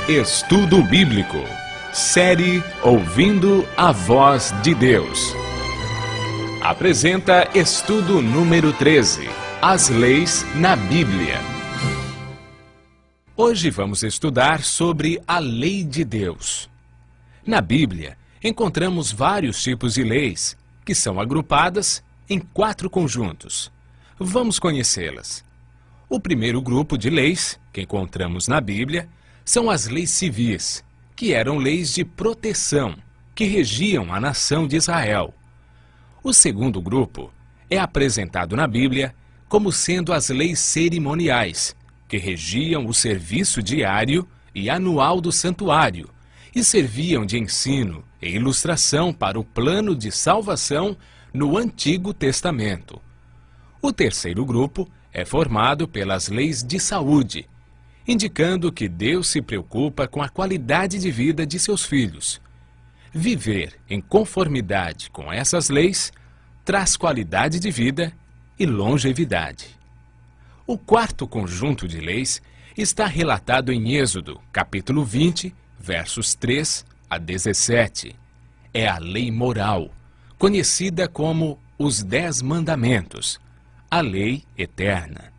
Estudo Bíblico. Série Ouvindo a Voz de Deus. Apresenta estudo número 13. As leis na Bíblia. Hoje vamos estudar sobre a lei de Deus. Na Bíblia, encontramos vários tipos de leis, que são agrupadas em 4 conjuntos. Vamos conhecê-las. O primeiro grupo de leis que encontramos na Bíblia são as leis civis, que eram leis de proteção, que regiam a nação de Israel. O segundo grupo é apresentado na Bíblia como sendo as leis cerimoniais, que regiam o serviço diário e anual do santuário e serviam de ensino e ilustração para o plano de salvação no Antigo Testamento. O terceiro grupo é formado pelas leis de saúde, indicando que Deus se preocupa com a qualidade de vida de seus filhos. Viver em conformidade com essas leis traz qualidade de vida e longevidade. O quarto conjunto de leis está relatado em Êxodo, capítulo 20, versos 3 a 17. É a lei moral, conhecida como os 10 mandamentos, a lei eterna.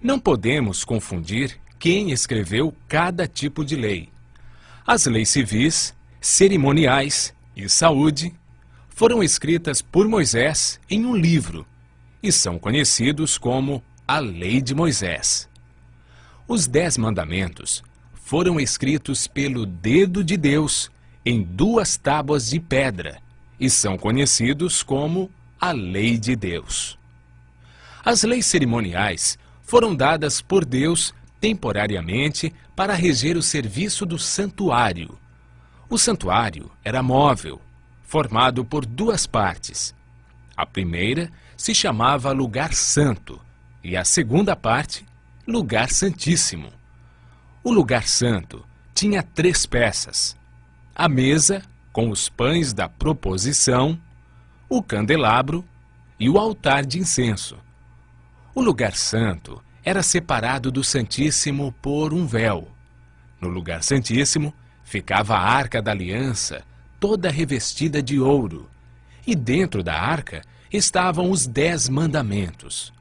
Não podemos confundir quem escreveu cada tipo de lei. As leis civis, cerimoniais e saúde foram escritas por Moisés em um livro e são conhecidos como a Lei de Moisés. Os 10 mandamentos foram escritos pelo dedo de Deus em 2 tábuas de pedra e são conhecidos como a Lei de Deus. As leis cerimoniais foram dadas por Deus temporariamente para reger o serviço do santuário. O santuário era móvel, formado por 2 partes. A primeira se chamava Lugar Santo e a segunda parte, Lugar Santíssimo. O Lugar Santo tinha 3 peças: a mesa com os pães da proposição, o candelabro e o altar de incenso. O Lugar Santo era separado do Santíssimo por um véu. No Lugar Santíssimo ficava a Arca da Aliança, toda revestida de ouro, e dentro da arca estavam os 10 mandamentos.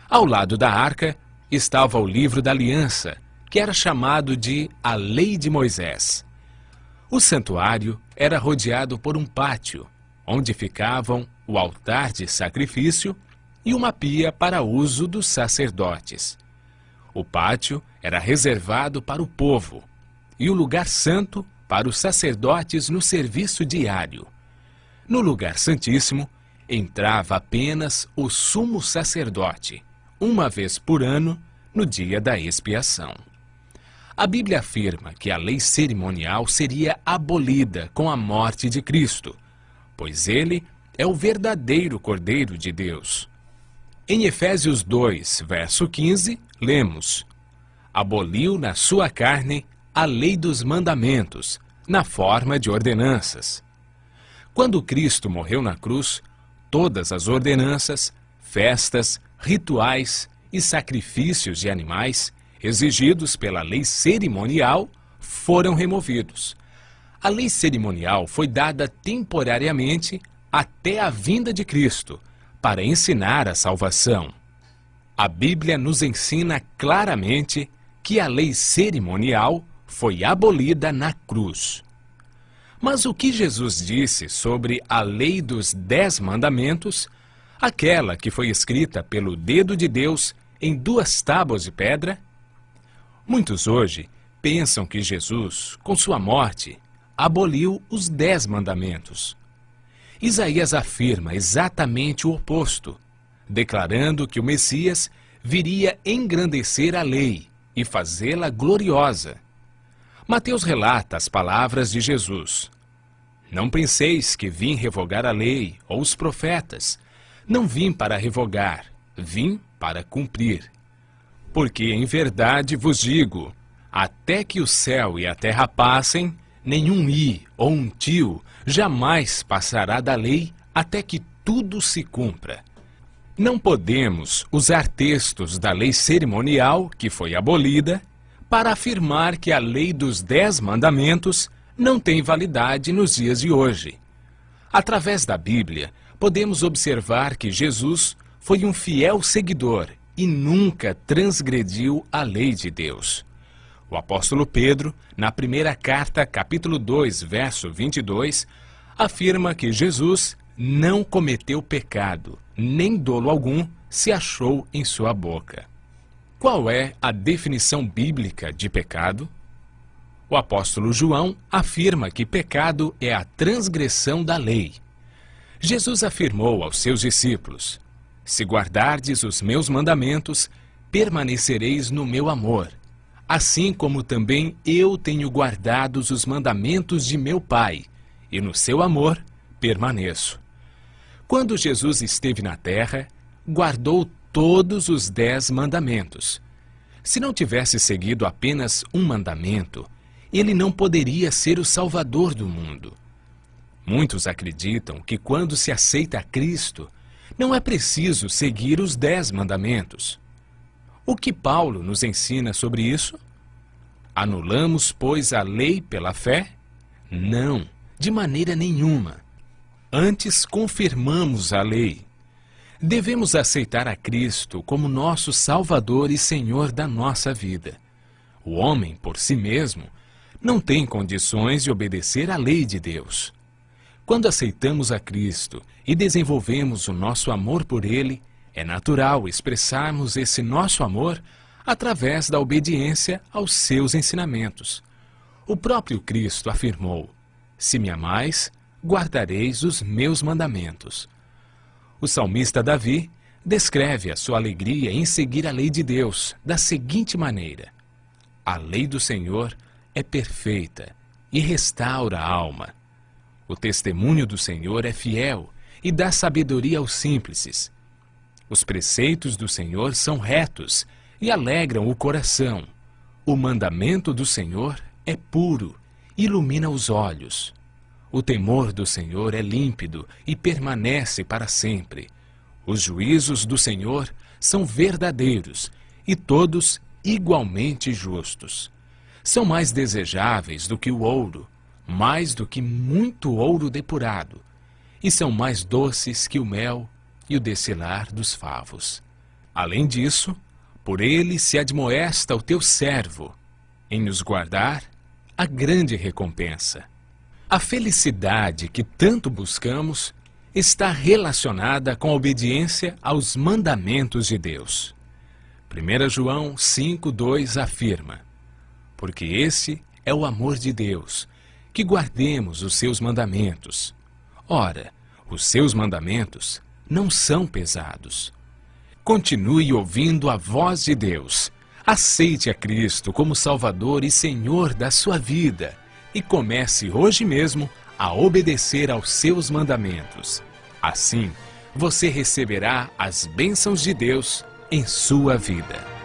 Ao lado da arca estava o livro da aliança, que era chamado de a Lei de Moisés. O santuário era rodeado por um pátio, onde ficavam o altar de sacrifício e uma pia para uso dos sacerdotes. O pátio era reservado para o povo e o lugar santo para os sacerdotes no serviço diário. No lugar santíssimo entrava apenas o sumo sacerdote, uma vez por ano, no dia da expiação. A Bíblia afirma que a lei cerimonial seria abolida com a morte de Cristo, pois ele é o verdadeiro Cordeiro de Deus. Em Efésios 2, verso 15, lemos: aboliu na sua carne a lei dos mandamentos, na forma de ordenanças. Quando Cristo morreu na cruz, todas as ordenanças, festas, rituais e sacrifícios de animais exigidos pela lei cerimonial foram removidos. A lei cerimonial foi dada temporariamente até a vinda de Cristo, para ensinar a salvação. A Bíblia nos ensina claramente que a lei cerimonial foi abolida na cruz. Mas o que Jesus disse sobre a lei dos 10 mandamentos, aquela que foi escrita pelo dedo de Deus em 2 tábuas de pedra? Muitos hoje pensam que Jesus, com sua morte, aboliu os 10 mandamentos. Isaías afirma exatamente o oposto, declarando que o Messias viria engrandecer a lei e fazê-la gloriosa. Mateus relata as palavras de Jesus: não penseis que vim revogar a lei ou os profetas. Não vim para revogar, vim para cumprir. Porque em verdade vos digo, até que o céu e a terra passem, nenhum i ou um tio jamais passará da lei até que tudo se cumpra. Não podemos usar textos da lei cerimonial, que foi abolida, para afirmar que a lei dos 10 mandamentos não tem validade nos dias de hoje. Através da Bíblia, podemos observar que Jesus foi um fiel seguidor e nunca transgrediu a lei de Deus. O apóstolo Pedro, na primeira carta, capítulo 2, verso 22, afirma que Jesus não cometeu pecado, nem dolo algum se achou em sua boca. Qual é a definição bíblica de pecado? O apóstolo João afirma que pecado é a transgressão da lei. Jesus afirmou aos seus discípulos: se guardardes os meus mandamentos, permanecereis no meu amor, assim como também eu tenho guardado os mandamentos de meu Pai, e no seu amor permaneço. Quando Jesus esteve na terra, guardou todos os 10 mandamentos. Se não tivesse seguido apenas um mandamento, ele não poderia ser o Salvador do mundo. Muitos acreditam que quando se aceita a Cristo, não é preciso seguir os 10 mandamentos. O que Paulo nos ensina sobre isso? Anulamos, pois, a lei pela fé? Não, de maneira nenhuma. Antes confirmamos a lei. Devemos aceitar a Cristo como nosso Salvador e Senhor da nossa vida. O homem, por si mesmo, não tem condições de obedecer à lei de Deus. Quando aceitamos a Cristo e desenvolvemos o nosso amor por Ele, é natural expressarmos esse nosso amor através da obediência aos seus ensinamentos. O próprio Cristo afirmou: se me amais, guardareis os meus mandamentos. O salmista Davi descreve a sua alegria em seguir a lei de Deus da seguinte maneira: a lei do Senhor é perfeita e restaura a alma. O testemunho do Senhor é fiel e dá sabedoria aos simples. Os preceitos do Senhor são retos e alegram o coração. O mandamento do Senhor é puro, ilumina os olhos. O temor do Senhor é límpido e permanece para sempre. Os juízos do Senhor são verdadeiros e todos igualmente justos. São mais desejáveis do que o ouro, mais do que muito ouro depurado, e são mais doces que o mel e o destilar dos favos. Além disso, por ele se admoesta o teu servo, em nos guardar a grande recompensa. A felicidade que tanto buscamos está relacionada com a obediência aos mandamentos de Deus. 1 João 5,2 afirma: porque esse é o amor de Deus, que guardemos os seus mandamentos. Ora, os seus mandamentos não são pesados. Continue ouvindo a voz de Deus. Aceite a Cristo como Salvador e Senhor da sua vida e comece hoje mesmo a obedecer aos seus mandamentos. Assim, você receberá as bênçãos de Deus em sua vida.